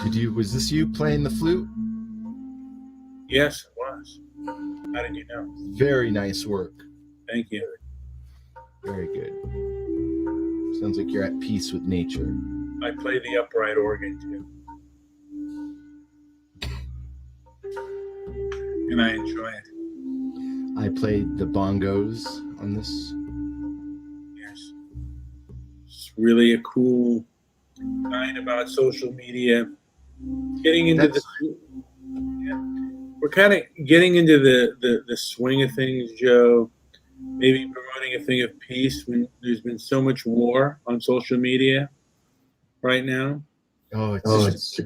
Was this you playing the flute? Yes, it was. How did you know? Very nice work. Thank you. Very good. Sounds like you're at peace with nature. I play the upright organ too. And I enjoy it. I played the bongos on this. Yes. It's really a cool night about social media. Getting into we're kind of getting into the swing of things, Joe. Maybe promoting a thing of peace when there's been so much war on social media right now. It's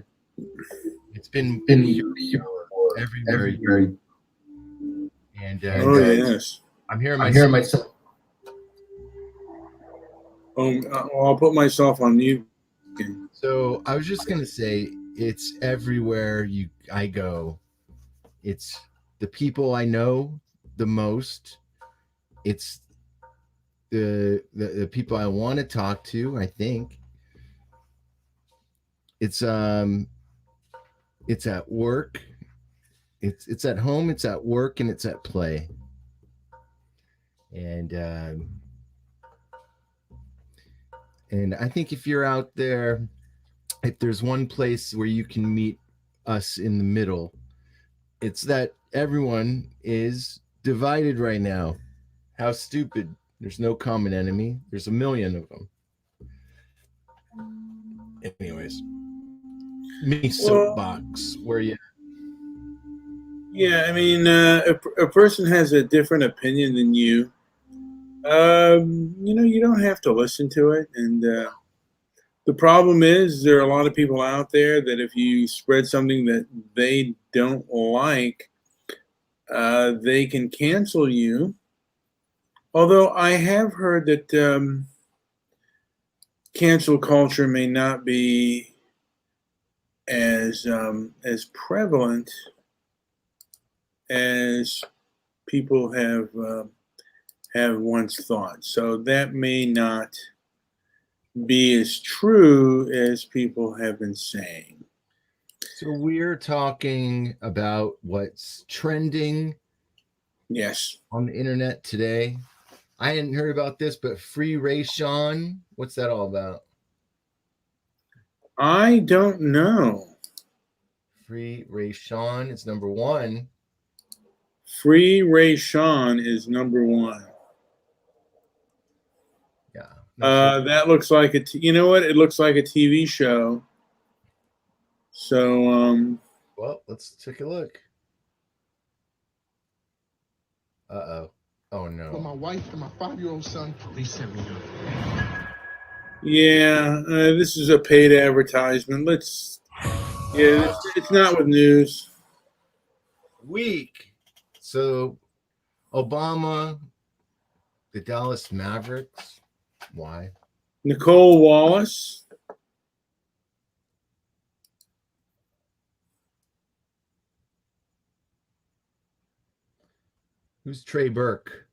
been everywhere. And yes, I'm hearing myself. I'll put myself on mute. So I was just gonna say, it's everywhere I go. It's the people I know the most. It's the people I want to talk to. I think it's at work. It's at home. It's at work, and it's at play. And I think if you're out there, if there's one place where you can meet us in the middle, it's that everyone is divided right now. How stupid. There's no common enemy. There's a million of them. Anyways, mini soapbox. Where you? Yeah, I mean, a person has a different opinion than you. You don't have to listen to it. And the problem is there are a lot of people out there that if you spread something that they don't like, they can cancel you. Although I have heard that cancel culture may not be as prevalent as people have once thought. So that may not be as true as people have been saying. So we're talking about what's trending. Yes. On the internet today. I hadn't heard about this, but Free Ray Sean, what's that all about? I don't know. Free Ray Sean is number one. Free Ray Sean is number one. Yeah. That looks like you know what? It looks like a TV show. So, well, let's take a look. Uh-oh. Oh, no. For my wife and my 5-year-old son, police sent me up. Yeah, this is a paid advertisement. It's not with news. Weak. So, Obama, the Dallas Mavericks. Why? Nicole Wallace. Who's Trey Burke?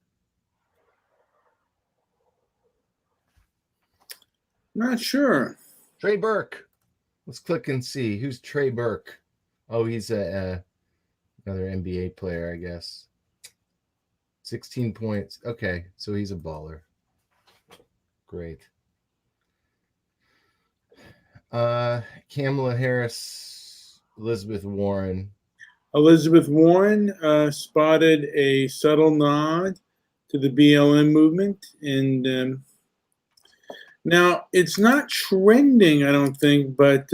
Not sure. Trey Burke. Let's click and see. Who's Trey Burke? Oh, he's another NBA player, I guess. 16 points. Okay, so he's a baller. Great. Kamala Harris, Elizabeth Warren. Elizabeth Warren spotted a subtle nod to the BLM movement. And now it's not trending, I don't think, but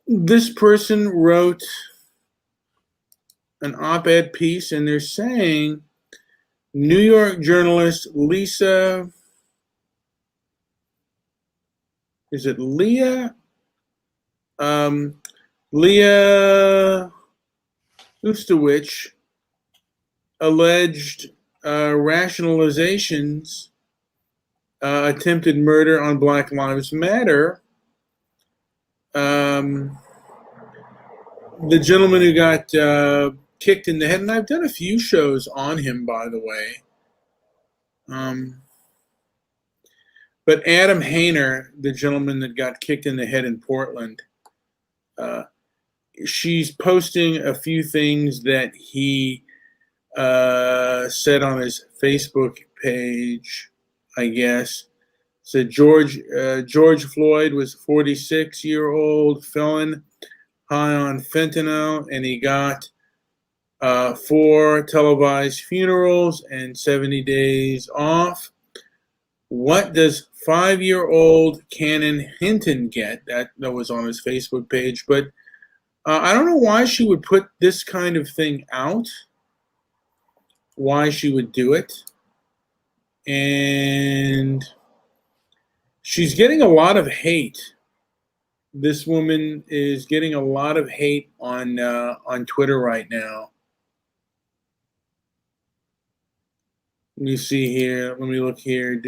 this person wrote an op-ed piece, and they're saying New York journalist Leah Ustowicz alleged rationalizations attempted murder on Black Lives Matter. The gentleman who got kicked in the head, and I've done a few shows on him, by the way. But Adam Hayner, the gentleman that got kicked in the head in Portland, she's posting a few things that he said on his Facebook page, I guess. Said George Floyd was 46-year-old felon high on fentanyl, and he got 4 televised funerals and 70 days off. What does 5-year-old Cannon Hinton get? That was on his Facebook page, but I don't know why she would put this kind of thing out, why she would do it. And she's getting a lot of hate. This woman is getting a lot of hate on Twitter right now. Let me see here. Let me look here.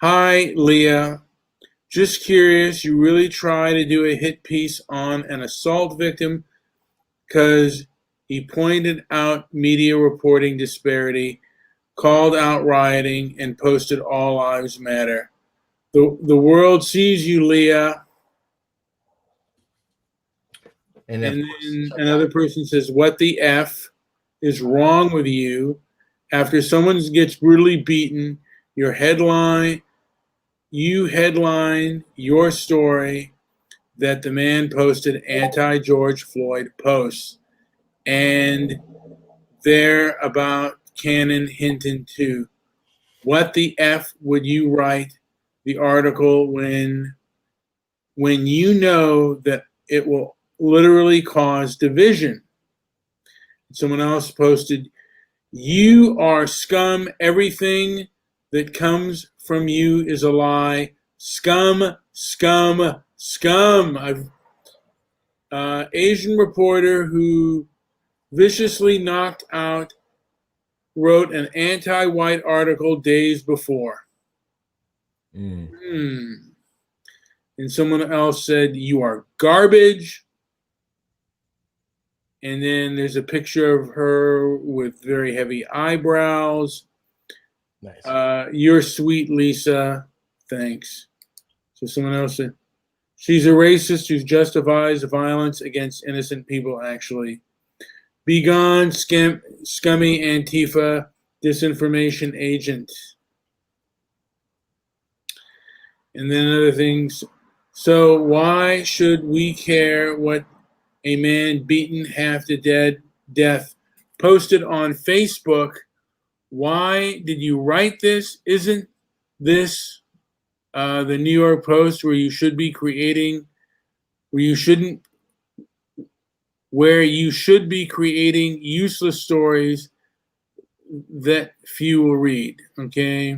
Hi, Leah. Just curious, you really try to do a hit piece on an assault victim because he pointed out media reporting disparity, called out rioting, and posted all lives matter. The world sees you, Leah. And then another person says, what the F is wrong with you? After someone gets brutally beaten, you headline your story that the man posted anti-George Floyd posts. And they're about Cannon Hinton too. What the F would you write the article when you know that it will literally cause division? Someone else posted, you are scum. Everything that comes from you is a lie. Scum, scum, scum. Asian reporter who viciously knocked out wrote an anti-white article days before. And someone else said, you are garbage. And then there's a picture of her with very heavy eyebrows. Nice. You're sweet, Lisa. Thanks. So someone else said, she's a racist who justifies violence against innocent people, actually. Be gone, scummy Antifa disinformation agent. And then other things. So why should we care what a man beaten half to death posted on Facebook? Why did you write this? Isn't this the New York Post where you should be creating useless stories that few will read? Okay.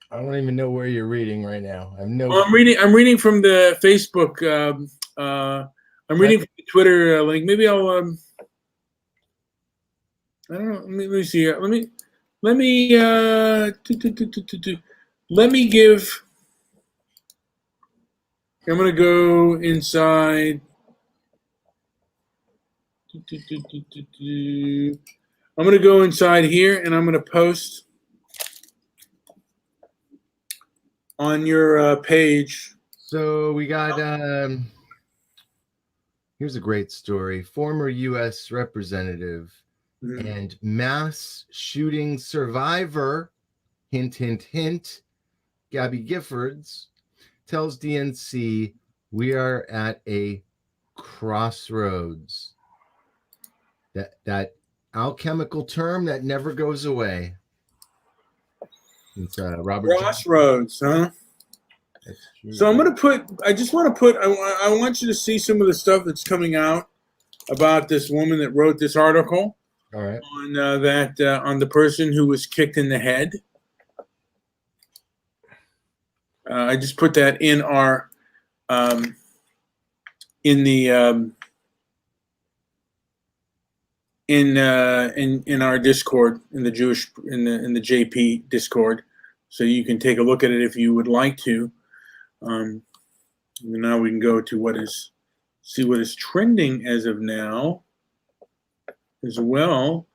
I don't even know where you're reading right now. I'm reading from the Facebook. I'm reading from the Twitter link. Maybe I'll. I don't know. Let me see here. Let me give. I'm gonna go inside. I'm gonna go inside here, and I'm gonna post on your page. So we got. Here's a great story. Former U.S. representative and mass shooting survivor, hint, hint, hint, Gabby Giffords, tells DNC, we are at a crossroads. That alchemical term that never goes away. It's Robert Crossroads, huh? So I'm going to put, I want you to see some of the stuff that's coming out about this woman that wrote this article. All right. On on the person who was kicked in the head. I just put that in our, in our Discord, in the JP Discord, so you can take a look at it if you would like to. Now we can go to see what is trending as of now as well.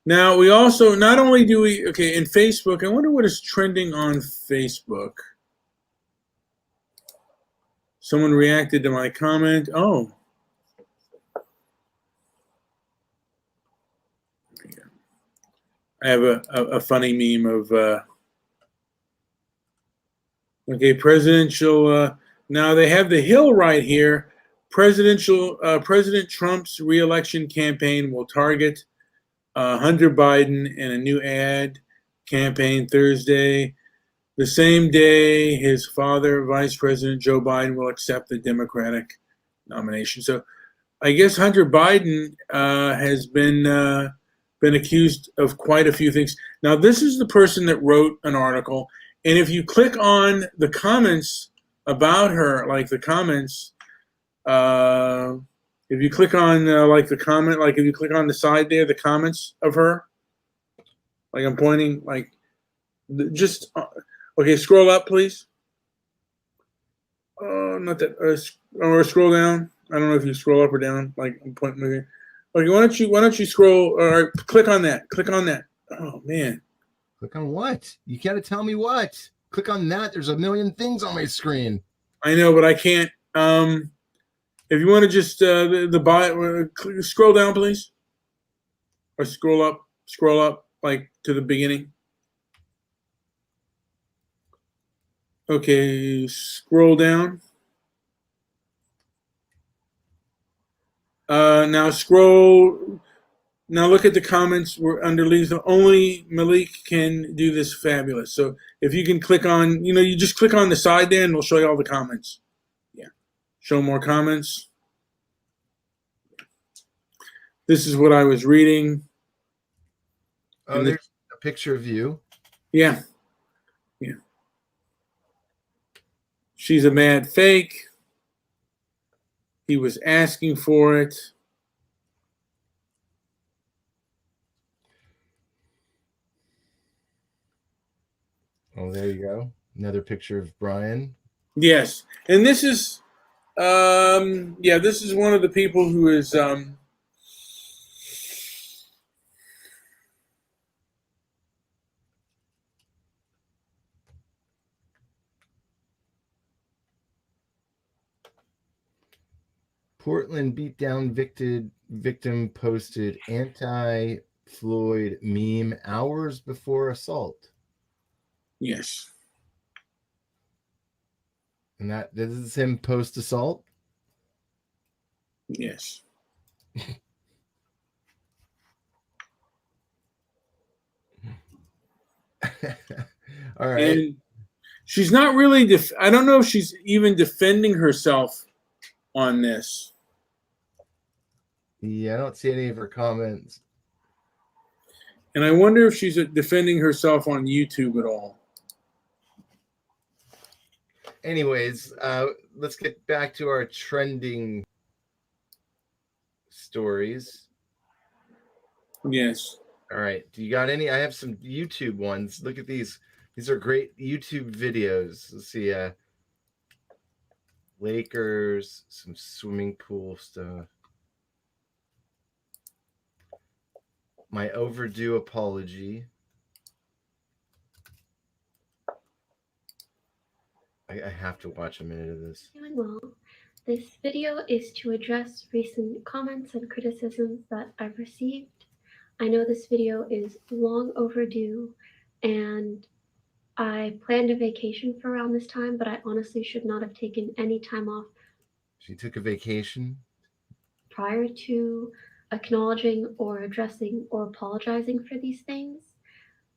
Now we also, not only do we, in Facebook, I wonder what is trending on Facebook. Someone reacted to my comment. Oh. I have a funny meme of, okay, presidential, now they have the Hill right here. President Trump's reelection campaign will target Hunter Biden in a new ad campaign Thursday. The same day his father, Vice President Joe Biden, will accept the Democratic nomination. So I guess Hunter Biden has been accused of quite a few things. Now, this is the person that wrote an article, and if you click on the comments about her, like the comments, if you click on like the comment, like if you click on the side there, the comments of her, like I'm pointing, like just okay, scroll up, please. Not that, or scroll down. I don't know if you scroll up or down. Like I'm pointing here. Okay, why don't you scroll or click on that? Click on that. Oh man. Click on what? You gotta tell me what. Click on that. There's a million things on my screen. I know, but I can't. If you want to just scroll down, please, or scroll up, like to the beginning. Okay, scroll down. Now scroll. Now look at the comments. We're under Lisa. Only Malik can do this fabulous. So if you can click on, you just click on the side there, and it'll show you all the comments. Yeah, show more comments. This is what I was reading. Oh, there's a picture of you. Yeah. Yeah. She's a mad fake. He was asking for it. Oh, there you go. Another picture of Brian. Yes. And this is, this is one of the people who is, Portland beatdown victim posted anti-Floyd meme hours before assault. yes. And this is him post-assault? Yes. All right. And she's not really, I don't know if she's even defending herself on this. Yeah, I don't see any of her comments. And I wonder if she's defending herself on YouTube at all. Anyways, let's get back to our trending stories. Yes. All right. Do you got any? I have some YouTube ones. Look at these. These are great YouTube videos. Let's see. Lakers, some swimming pool stuff. My overdue apology. I have to watch a minute of this. Doing well. This video is to address recent comments and criticisms that I've received. I know this video is long overdue, and I planned a vacation for around this time, but I honestly should not have taken any time off. She took a vacation? Prior to acknowledging or addressing or apologizing for these things.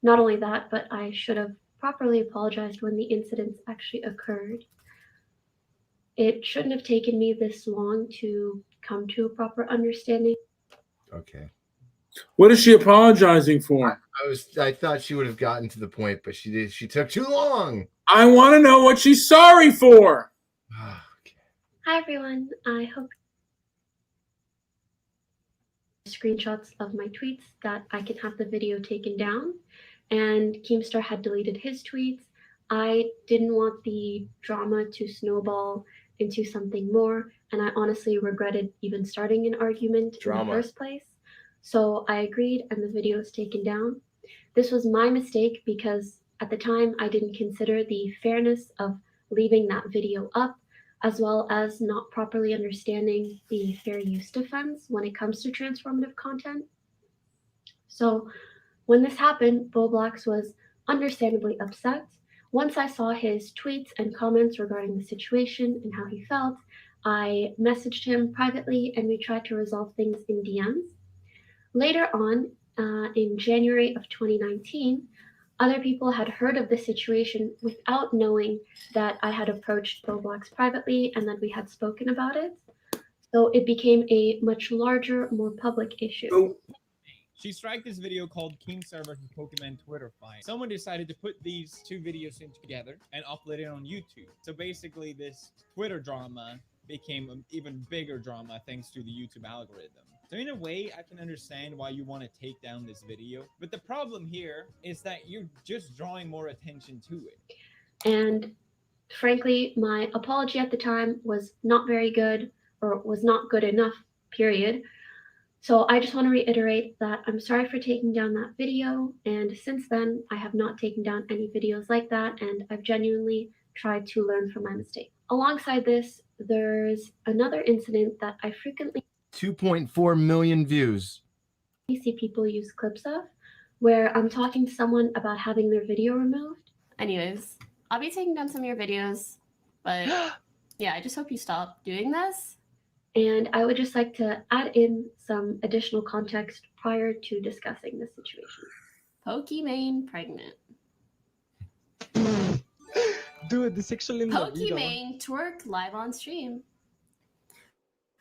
Not only that, but I should have properly apologized when the incidents actually occurred. It shouldn't have taken me this long to come to a proper understanding. Okay. What is she apologizing for? I thought she would have gotten to the point, but she did. She took too long. I want to know what she's sorry for. Okay. Hi everyone. I hope screenshots of my tweets that I can have the video taken down. And Keemstar had deleted his tweets. I didn't want the drama to snowball into something more, and I honestly regretted even starting an argument in the first place. So I agreed, and the video is taken down. This was my mistake because at the time I didn't consider the fairness of leaving that video up. as well as not properly understanding the fair use defense when it comes to transformative content. So when this happened, Boblax was understandably upset. Once I saw his tweets and comments regarding the situation and how he felt, I messaged him privately and we tried to resolve things in DMs. Later on, in January of 2019, other people had heard of the situation without knowing that I had approached Boblax privately and that we had spoken about it. So it became a much larger, more public issue. Oh, She striked this video called Keemstar vs. Pokemon Twitter fight. Someone decided to put these two videos in together and upload it on YouTube. So basically this Twitter drama became an even bigger drama thanks to the YouTube algorithm. So in a way, I can understand why you want to take down this video. But the problem here is that you're just drawing more attention to it. And frankly, my apology at the time was not very good, or was not good enough, period. So I just want to reiterate that I'm sorry for taking down that video. And since then, I have not taken down any videos like that. And I've genuinely tried to learn from my mistake. Alongside this, there's another incident that I frequently 2.4 million views. see people use clips of, where I'm talking to someone about having their video removed. Anyways, I'll be taking down some of your videos, but yeah, I just hope you stop doing this. And I would just like to add in some additional context prior to discussing this situation. Pokimane pregnant. Dude, this actually in the video. Pokimane twerk live on stream.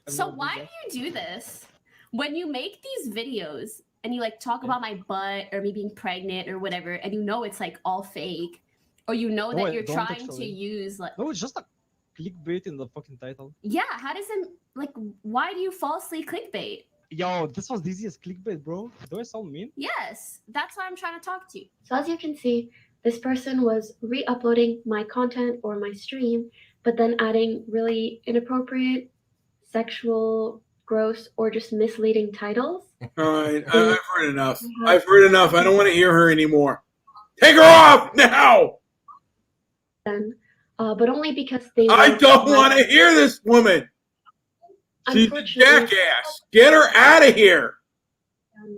So why do you do this? When you make these videos and you like talk about my butt or me being pregnant or whatever, and you know it's like all fake, or you know that you're don't trying to actually. use like No, it's just a clickbait in the fucking title. yeah, how does it like why do you falsely clickbait? Yo, this was the easiest clickbait, bro. Do I sound mean? Yes, that's why I'm trying to talk to you. So as you can see, this person was re-uploading my content or my stream, but then adding really inappropriate, sexual, gross, or just misleading titles. all right, I've heard enough. I've heard enough. I don't want to hear her anymore. Take her off now. Then, but only because they. I don't want to hear this woman. She's a Unfortunately, jackass. Get her out of here.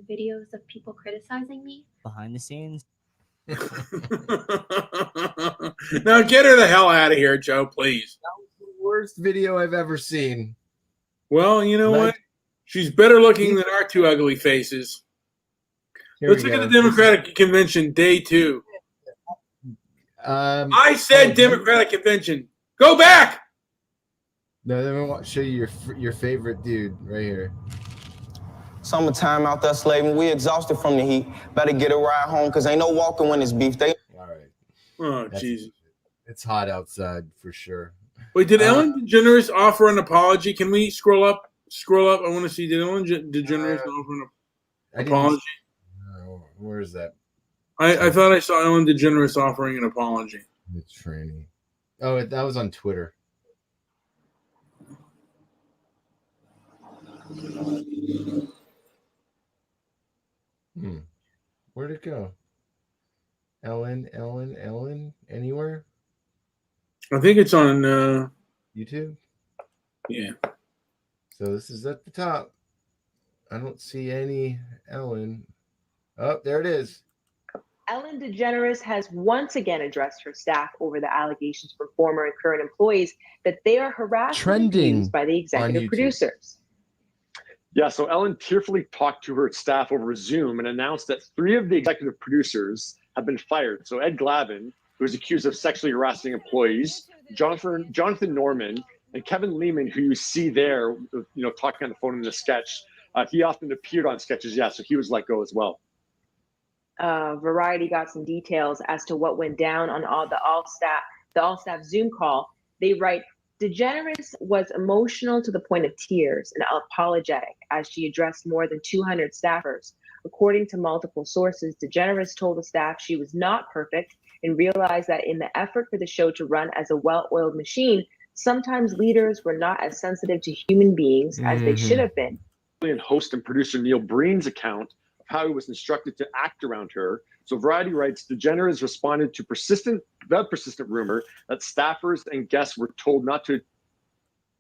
videos of people criticizing me. Behind the scenes. Now get her the hell out of here, Joe, please. Worst video I've ever seen. Well, you know Right. what? She's better looking than our two ugly faces. Here Let's we look at go. the Democratic Convention, day 2. I said oh, Democratic Convention. Go back. No, let me show you your favorite dude right here. Summertime out there slaving. We exhausted from the heat. Better get a ride home because ain't no walking when it's beef. They All right. Oh, That's- Jesus. It's hot outside for sure. Wait, did Ellen DeGeneres offer an apology? Can we scroll up? Scroll up. I want to see. Did Ellen DeGeneres offer an I didn't- apology? Where is that? I thought I saw Ellen DeGeneres offering an apology. It's training. Oh, that was on Twitter. Where'd it go? Ellen, anywhere? I think it's on. YouTube? Yeah. So this is at the top. I don't see any Ellen. Oh, there it is. Ellen DeGeneres has once again addressed her staff over the allegations from former and current employees that they are harassed and Trending abused by the on executive YouTube. producers. Yeah, so Ellen tearfully talked to her staff over Zoom and announced that 3 of the executive producers have been fired. So Ed Glavin, who was accused of sexually harassing employees, Jonathan Norman, and Kevin Lehman, who you see there, talking on the phone in the sketch. He often appeared on sketches, so he was let go as well. Variety got some details as to what went down on the all staff Zoom call. They write, DeGeneres was emotional to the point of tears and apologetic as she addressed more than 200 staffers. According to multiple sources, DeGeneres told the staff she was not perfect and realized that in the effort for the show to run as a well-oiled machine, sometimes leaders were not as sensitive to human beings as they should have been. And host and producer Neil Breen's account of how he was instructed to act around her. So Variety writes, DeGeneres responded to persistent rumor that staffers and guests were told not to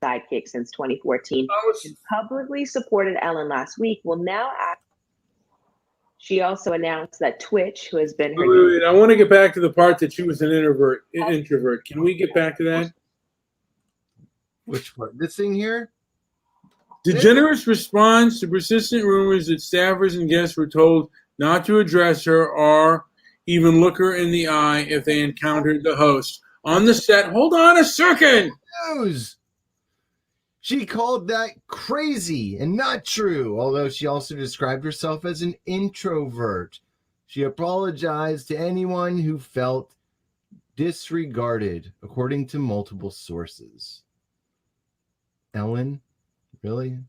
sidekick since 2014, and publicly supported Ellen last week, will now act. She also announced that Twitch, who has been her. Wait, I want to get back to the part that she was an introvert. Can we get back to that? Which part? This thing here? DeGeneres responds to persistent rumors that staffers and guests were told not to address her or even look her in the eye if they encountered the host on the set. Hold on a second. News. She called that crazy and not true, although she also described herself as an introvert. She apologized to anyone who felt disregarded, according to multiple sources. Ellen, really?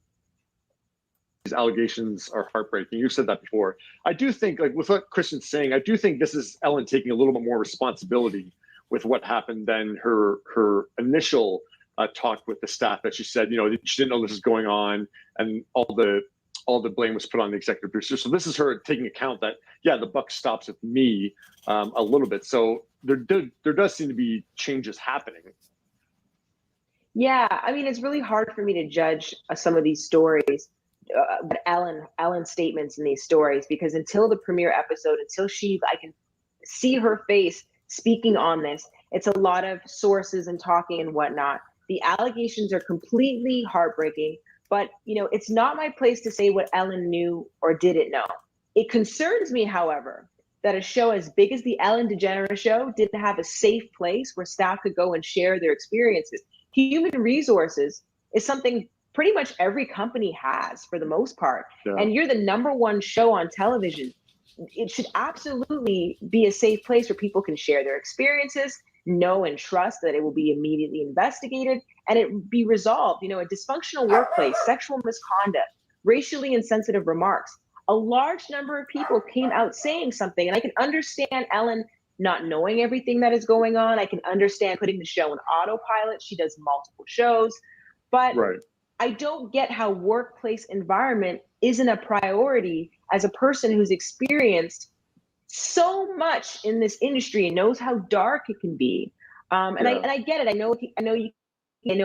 These allegations are heartbreaking. You said that before. I do think, like with what Christian's saying, I do think this is Ellen taking a little bit more responsibility with what happened than her initial talk with the staff, that she said, she didn't know this was going on, and all the blame was put on the executive producer. So this is her taking account that, yeah, the buck stops with me a little bit. So there does seem to be changes happening. Yeah, I mean, it's really hard for me to judge some of these stories, but Ellen's statements in these stories, because until the premiere episode, I can see her face speaking on this, it's a lot of sources and talking and whatnot. The allegations are completely heartbreaking, but it's not my place to say what Ellen knew or didn't know. It concerns me, however, that a show as big as the Ellen DeGeneres Show didn't have a safe place where staff could go and share their experiences. Human resources is something pretty much every company has for the most part. Yeah. And you're the #1 show on television. It should absolutely be a safe place where people can share their experiences, know and trust that it will be immediately investigated and it be resolved. A dysfunctional workplace, sexual misconduct, racially insensitive remarks. A large number of people came out saying something, and I can understand Ellen not knowing everything that is going on. I can understand putting the show in autopilot. She does multiple shows, but right. I don't get how workplace environment isn't a priority as a person who's experienced so much in this industry and knows how dark it can be. And I get it. I know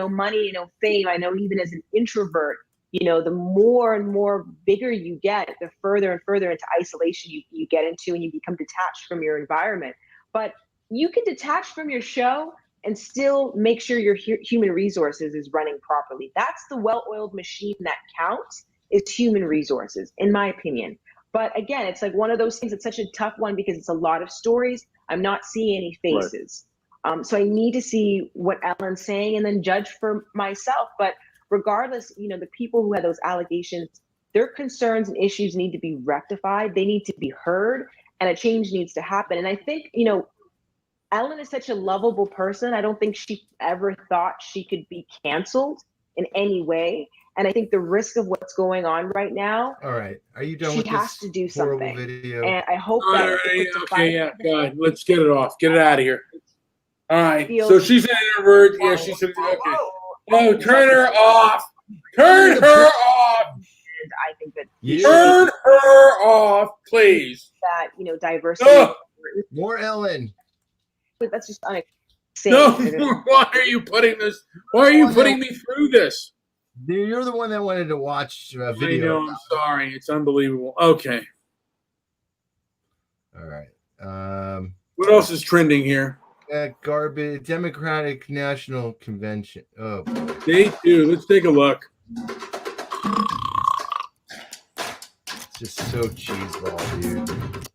money, fame. I know even as an introvert, the more and more bigger you get, the further and further into isolation you get into, and you become detached from your environment. But you can detach from your show and still make sure your human resources is running properly. That's the well-oiled machine that counts, is human resources, in my opinion. But again, it's like one of those things. It's such a tough one because it's a lot of stories. I'm not seeing any faces. Right. So I need to see what Ellen's saying and then judge for myself. But regardless, the people who had those allegations, their concerns and issues need to be rectified. They need to be heard, and a change needs to happen. And I think, Ellen is such a lovable person. I don't think she ever thought she could be canceled in any way. And I think the risk of what's going on right now. All right. Are you done with this? She has to do something. Video? And I hope that. Okay, yeah, go ahead. Let's get it off. Get it out of here. All right. So she's an introvert. Yeah, she's an okay. Oh, turn her off. Turn her off. I think that turn her off, please. That diversity. More Ellen. That's just unacceptable. No, why are you putting this? Why are you putting me through this? You're the one that wanted to watch a video. I know. I'm sorry. It's unbelievable. Okay. All right. What else is trending here? Garbage. Democratic National Convention. Oh. Day 2. Let's take a look. It's just so cheeseball, dude.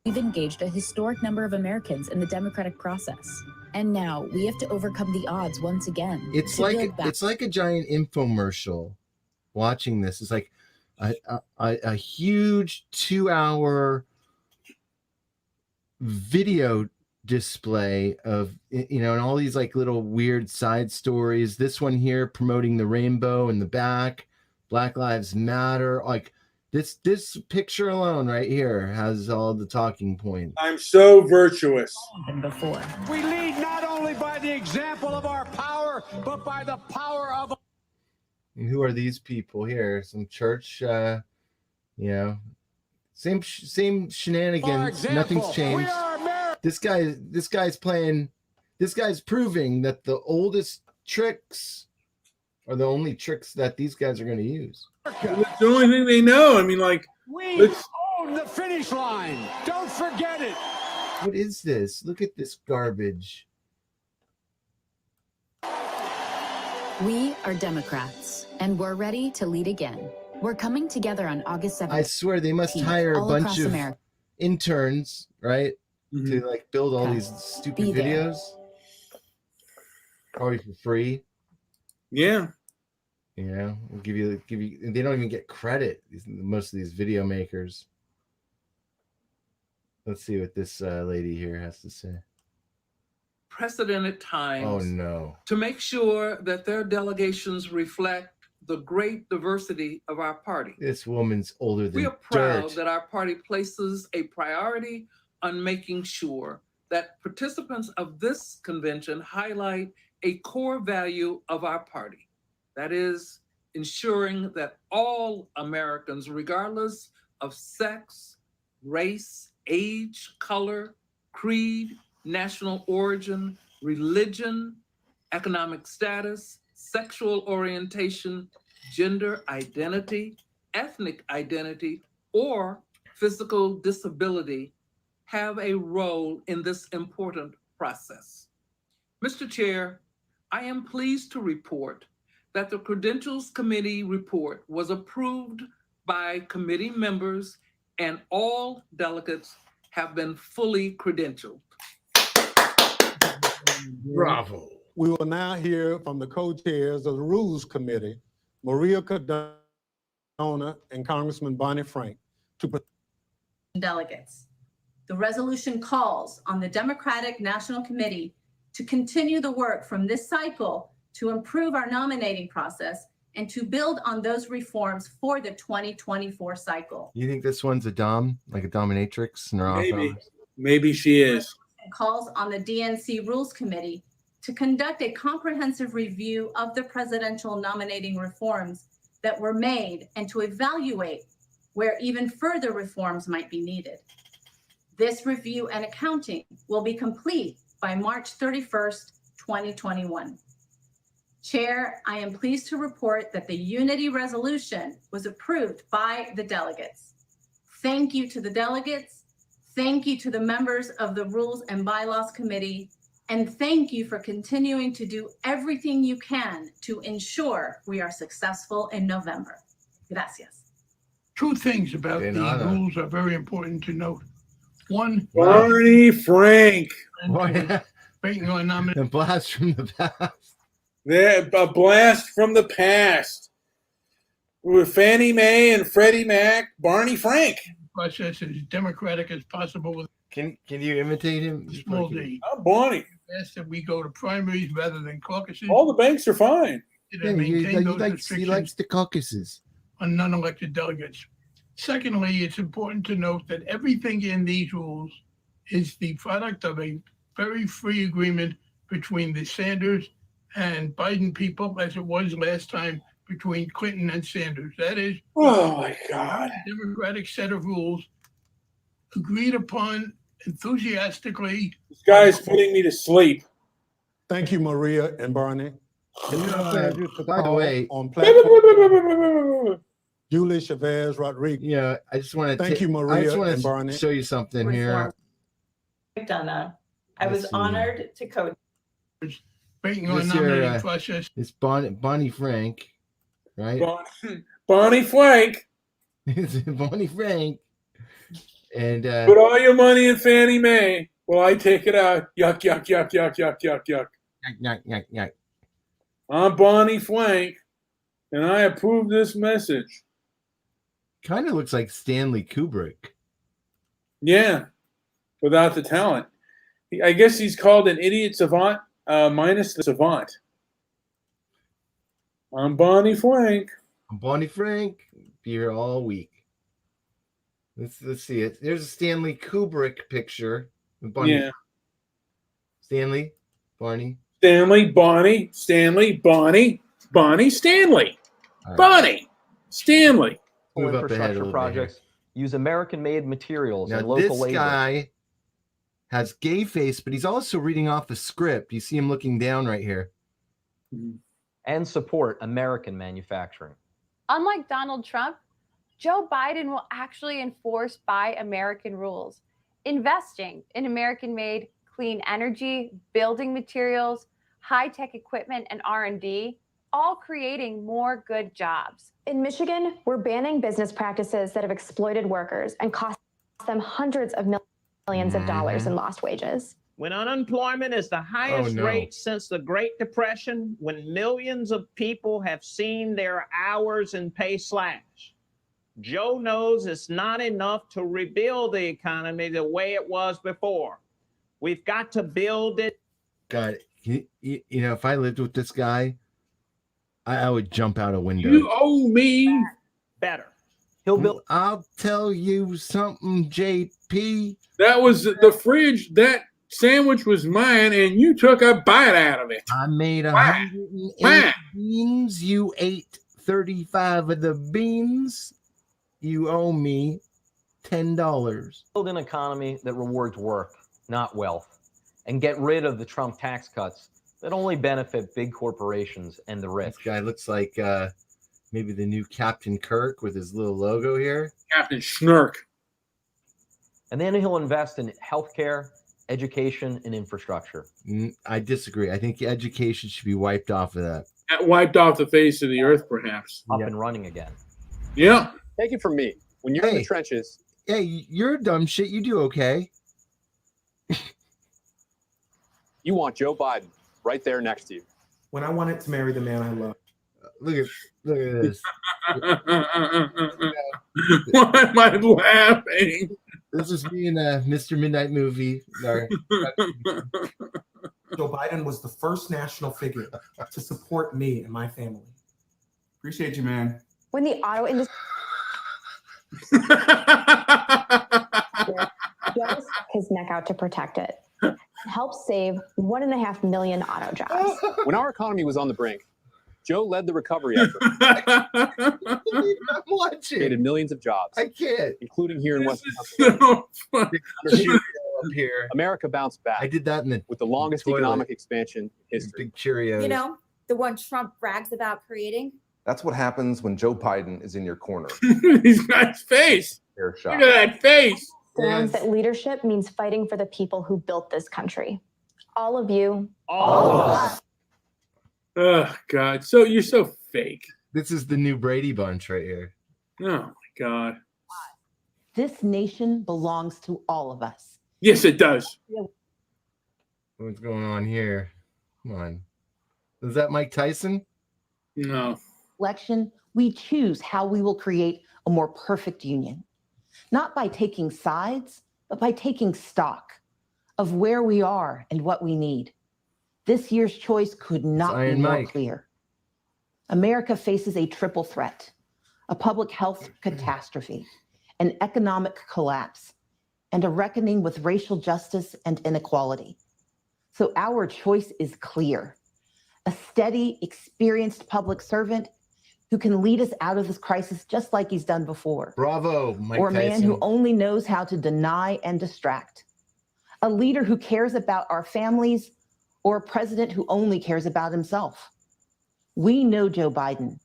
We've engaged a historic number of Americans in the democratic process. And now we have to overcome the odds once again. It's like a giant infomercial. Watching this, it's like a huge 2-hour video display of and all these like little weird side stories. This one here promoting the rainbow in the back, Black Lives Matter. Like this picture alone right here has all the talking points. I'm so virtuous. Than before. We lead not only by the example of our power, but by the power of. And who are these people here? Some church, same shenanigans. Nothing's changed. This guy's playing. This guy's proving that the oldest tricks are the only tricks that these guys are going to use. It's the only thing they know. I mean, like, We let's own the finish line. Don't forget it. What is this? Look at this garbage. We are Democrats, and we're ready to lead again. We're coming together on August 7th. I swear they must hire a all bunch across of America. interns, right? To like build all these stupid Be there. videos. Probably for free. yeah. You know, we'll give you. They don't even get credit. Most of these video makers. Let's see what this lady here has to say. Precedented times Oh no! to make sure that their delegations reflect the great diversity of our party. This woman's older than We are proud dirt. that our party places a priority on making sure that participants of this convention highlight a core value of our party. That is, ensuring that all Americans, regardless of sex, race, age, color, creed, national origin, religion, economic status, sexual orientation, gender identity, ethnic identity, or physical disability have a role in this important process. Mr. Chair, I am pleased to report that the Credentials Committee report was approved by committee members and all delegates have been fully credentialed. Bravo. We will now hear from the co-chairs of the Rules Committee, Maria Cardona and Congressman Bonnie Frank. Delegates. The resolution calls on the Democratic National Committee to continue the work from this cycle to improve our nominating process and to build on those reforms for the 2024 cycle. You think this one's a dom, like a dominatrix in her Maybe. office? Maybe she is. And calls on the DNC Rules Committee to conduct a comprehensive review of the presidential nominating reforms that were made and to evaluate where even further reforms might be needed. This review and accounting will be complete by March 31st, 2021. Chair, I am pleased to report that the unity resolution was approved by the delegates. Thank you to the delegates. Thank you to the members of the Rules and Bylaws Committee. And thank you for continuing to do everything you can to ensure we are successful in November. Gracias. Two things about De the nada. rules are very important to note. One, Barney Frank. waiting on nomination. A blast from the past. They're a blast from the past. With Fannie Mae and Freddie Mac, Barney Frank. Process as democratic as possible with Can you imitate him? a small d. I'm Barney. Ask that we go to primaries rather than caucuses. All the banks are fine. Yeah, And maintain those he restrictions likes the caucuses. on non-elected delegates. Secondly, it's important to note that everything in these rules is the product of a very free agreement between the Sanders and Biden people, as it was last time between Clinton and Sanders. That is, Oh my God. a democratic set of rules agreed upon enthusiastically. This guy's putting me to sleep. Thank you, Maria and Barney. By the way, On platform, Julie Chavez Rodriguez. yeah, I just want to Thank you, I Maria just want and to Barney. show you something here. Donna. I Let's was see. honored to coach. Waiting on This nominating here, process. It's Bonnie Frank, right? Bonnie Frank. It's Bonnie Frank. And Put all your money in Fannie Mae. Well, I take it out. Yuck, yuck, yuck, yuck, yuck, yuck, yuck. yuck, yuck, yuck. I'm Bonnie Frank, and I approve this message. Kind of looks like Stanley Kubrick. Yeah, without the talent. I guess he's called an idiot savant, minus the savant. I'm Bonnie Frank. I'm Bonnie Frank. Be here all week. Let's see it. There's a Stanley Kubrick picture. With Bonnie. Yeah. Stanley, Barney. Stanley, Bonnie, Stanley, Bonnie, Bonnie, Stanley. All right. Bonnie, Stanley. Move up ahead a infrastructure little bit projects use American-made materials here. and Now, local this labor. guy has gay face, but he's also reading off the script. You see him looking down right here. and support American manufacturing. Unlike Donald Trump, Joe Biden will actually enforce Buy American rules, investing in American-made clean energy, building materials, high-tech equipment, and R&D, all creating more good jobs. In Michigan, we're banning business practices that have exploited workers and cost them hundreds of millions of dollars in lost wages. When unemployment is the highest rate since the Great Depression, when millions of people have seen their hours and pay slash, Joe knows it's not enough to rebuild the economy the way it was before. We've got to build it. God, you know, if I lived with this guy, I would jump out a window. You owe me better. He'll build. I'll tell you something, JP. That was the fridge. That sandwich was mine, and you took a bite out of it. I made 108 beans. You ate 35 of the beans. You owe me $10. Build an economy that rewards work, not wealth, and get rid of the Trump tax cuts that only benefit big corporations and the rich. This guy looks like maybe the new Captain Kirk with his little logo here. Captain Schnurk. And then he'll invest in healthcare, education, and infrastructure. I disagree. I think education should be wiped off of that. Wiped off the face of the earth, perhaps. Up and running again. Yeah. Take it from me. When you're in the trenches. Hey, you're dumb shit. You do okay. You want Joe Biden right there next to you. When I wanted to marry the man I love. Look at this. Why am I laughing? This is me in a Mr. Midnight movie. Joe Biden was the first national figure to support me and my family. Appreciate you, man. When the auto industry Joe stuck his neck out to protect it, helped save 1.5 million auto jobs. When our economy was on the brink, Joe led the recovery effort. I'm watching. Created millions of jobs. I can't. Including here in Western So Pennsylvania. up here. America bounced back. I did that in with the longest toilet. economic expansion in history. Big Cheerios. You know, the one Trump brags about creating. That's what happens when Joe Biden is in your corner. He's got his face. Fair shot. Look at that face. Stands that leadership means fighting for the people who built this country. All of you. All of us. Oh, God. So you're so fake. This is the new Brady Bunch right here. Oh, my God. This nation belongs to all of us. Yes, it does. What's going on here? Come on. Is that Mike Tyson? No. Election, we choose how we will create a more perfect union. Not by taking sides, but by taking stock of where we are and what we need. This year's choice could not be more clear. America faces a triple threat: a public health catastrophe, an economic collapse, and a reckoning with racial justice and inequality. So our choice is clear: a steady, experienced public servant who can lead us out of this crisis just like he's done before. Bravo, Mike Or a man Tyson. who only knows how to deny and distract. A leader who cares about our families, or a president who only cares about himself. We know Joe Biden.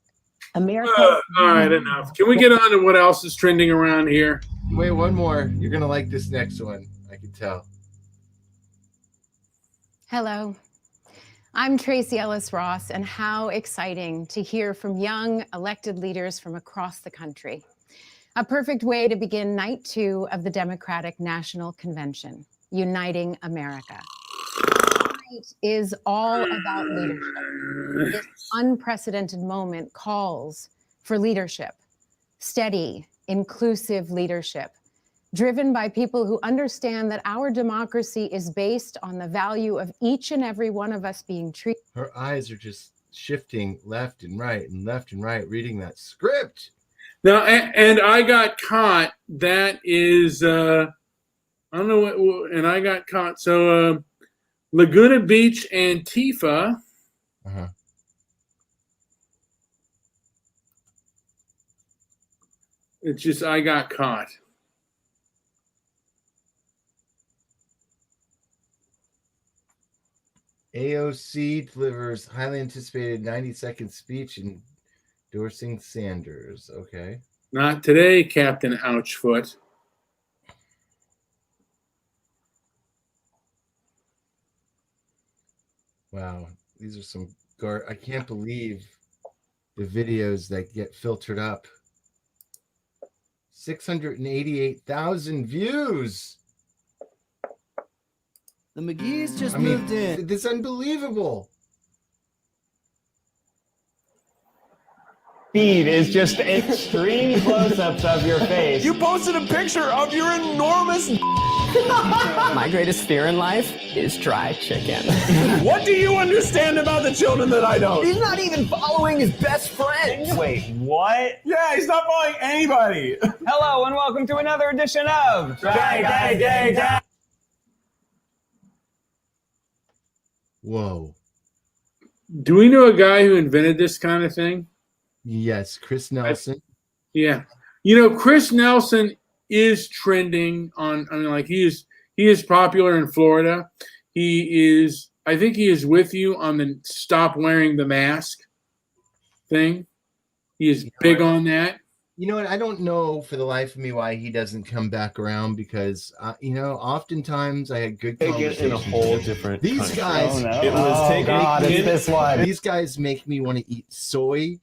America. All right, enough. Can we get on to what else is trending around here? Wait, one more. You're going to like this next one. I can tell. Hello, I'm Tracy Ellis Ross, and how exciting to hear from young elected leaders from across the country. A perfect way to begin night 2 of the Democratic National Convention, Uniting America. Tonight is all about leadership. This unprecedented moment calls for leadership, steady, inclusive leadership, driven by people who understand that our democracy is based on the value of each and every one of us being treated. Her eyes are just shifting left and right, reading that script. Now, and I got caught. That is, I don't know what, and I got caught. So, Laguna Beach Antifa. Uh-huh. It's just, I got caught. AOC delivers highly anticipated 90-second speech endorsing Sanders. Okay. Not today, Captain Ouchfoot. Wow. These are some I can't believe the videos that get filtered up. 688,000 views. The McGee's just moved in. This is unbelievable. Feed is just extreme close-ups of your face. You posted a picture of your enormous. My greatest fear in life is dry chicken. What do you understand about the children that I don't? He's not even following his best friend. Wait, what? Yeah, he's not following anybody. Hello and welcome to another edition of Dry. Whoa. Do we know a guy who invented this kind of thing? Yes, Chris Nelson. Yeah. You know, Chris Nelson is trending on, I mean, like he is popular in Florida. I think he is with you on the stop wearing the mask thing. He is big on that. You know what? I don't know for the life of me why he doesn't come back around because, oftentimes I had good conversations. In a whole different These country. guys, It's this one. These guys make me want to eat soy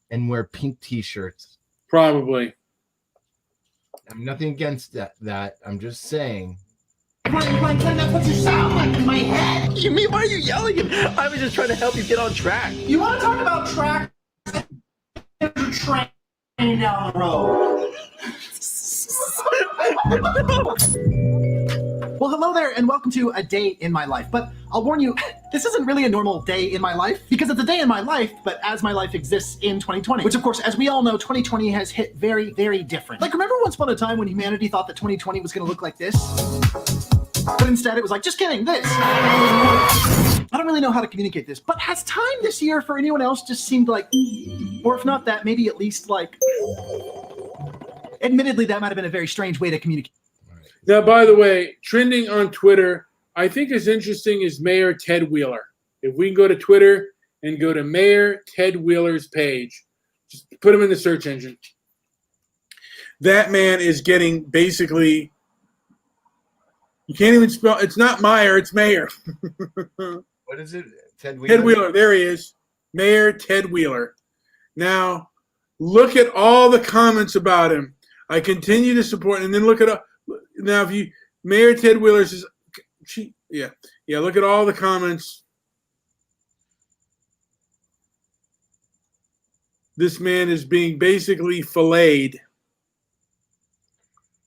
and wear pink t-shirts. Probably. I'm nothing against that. I'm just saying. Frank, that's what you sound like in my head. You mean, why are you yelling? I was just trying to help you get on track. You want to talk about track? Train down the road. Well, hello there, and welcome to A Day in My Life. But I'll warn you, this isn't really a normal day in my life, because it's a day in my life, but as my life exists in 2020. Which, of course, as we all know, 2020 has hit very, very different. Like, remember once upon a time when humanity thought that 2020 was going to look like this? But instead, it was like, just kidding, this. I don't really know how to communicate this, but has time this year for anyone else just seemed like, or if not that, maybe at least like, admittedly, that might have been a very strange way to communicate. Now, by the way, trending on Twitter, I think is interesting is Mayor Ted Wheeler. If we can go to Twitter and go to Mayor Ted Wheeler's page, just put him in the search engine. That man is getting basically, you can't even spell, it's not Meyer, it's Mayor. What is it? Ted Wheeler? Ted Wheeler, there he is. Mayor Ted Wheeler. Now, look at all the comments about him. I continue to support, and then look at now if you Mayor Ted Wheeler says, look at all the comments. This man is being basically filleted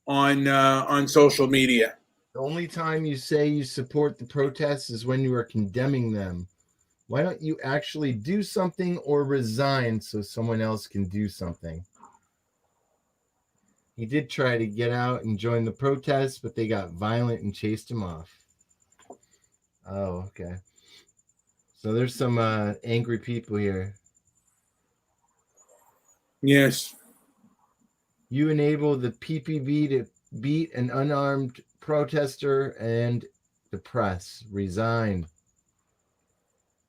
on social media. The only time you say you support the protests is when you are condemning them. Why don't you actually do something or resign so someone else can do something? He did try to get out and join the protests, but they got violent and chased him off. Oh, okay. So there's some angry people here. Yes. You enable the PPB to beat an unarmed protester and the press. Resign.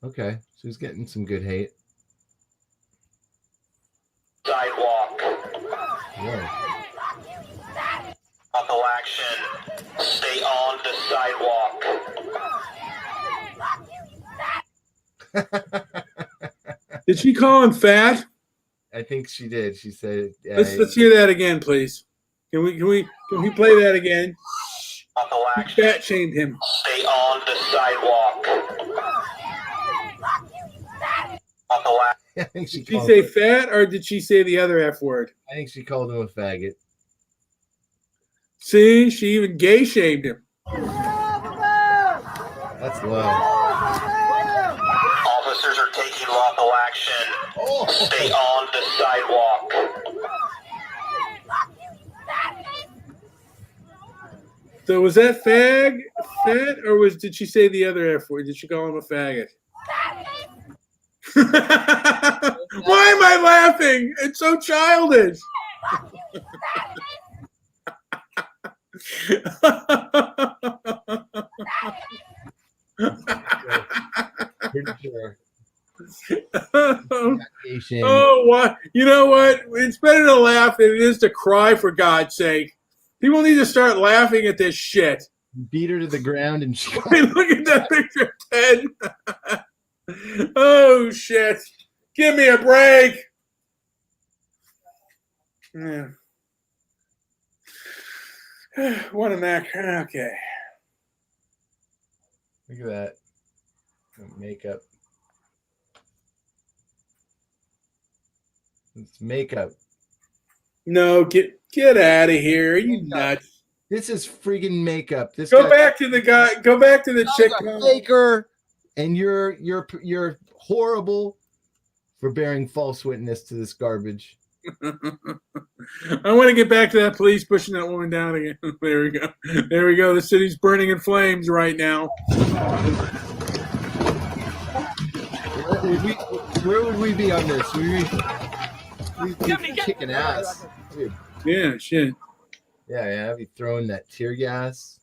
Okay, so he's getting some good hate. Sidewalk. Whoa. Lawful action. Stay on the sidewalk. Did she call him fat? I think she did. She said. Let's hear that again, please. Can we play that again? Lawful action. Fat shamed him. Stay on the sidewalk. Lawful action. I think she Did she called say him. fat or did she say the other F word? I think she called him a faggot. See, she even gay shamed him. That's low. Officers are taking lawful action. Stay on the sidewalk. So was that fat, or did she say the other F word? Did she call him a faggot? Why am I laughing? It's so childish. Chin. Oh, what? You know what? It's better to laugh than it is to cry, for God's sake. People need to start laughing at this shit. Beat her to the ground and she. Hey, look at that picture of Ted. Oh, shit. Give me a break. Yeah. What a neck. Okay. Look at that. Makeup. It's makeup. No, get out of here. Are you nuts? This is friggin' makeup. This Go back to the guy. Go back to the chick. Faker, and you're horrible for bearing false witness to this garbage. I want to get back to that police pushing that woman down again. There we go. There we go. The city's burning in flames right now. Where would we be on this? We'd be kicking ass. Dude. Yeah, shit. Yeah. I'd be throwing that tear gas.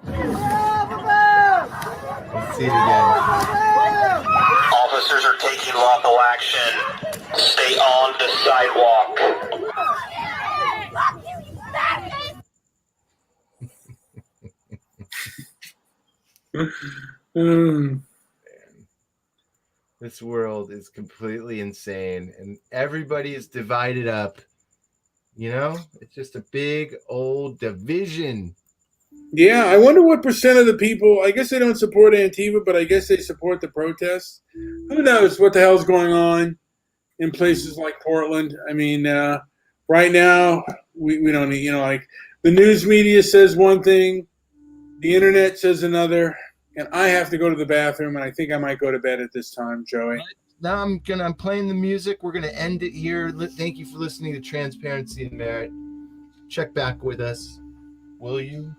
Let's see it again. Officers are taking lawful action. Stay on the sidewalk. This world is completely insane, and everybody is divided up. You know, it's just a big old division. Yeah, I wonder what percent of the people, I guess they don't support Antifa, but I guess they support the protests. Who knows what the hell's going on in places like Portland? I mean, right now, we don't need, like the news media says one thing, the internet says another, and I have to go to the bathroom, and I think I might go to bed at this time, Joey. Now I'm playing the music. We're gonna end it here. Thank you for listening to Transparency and Merit. Check back with us, will you?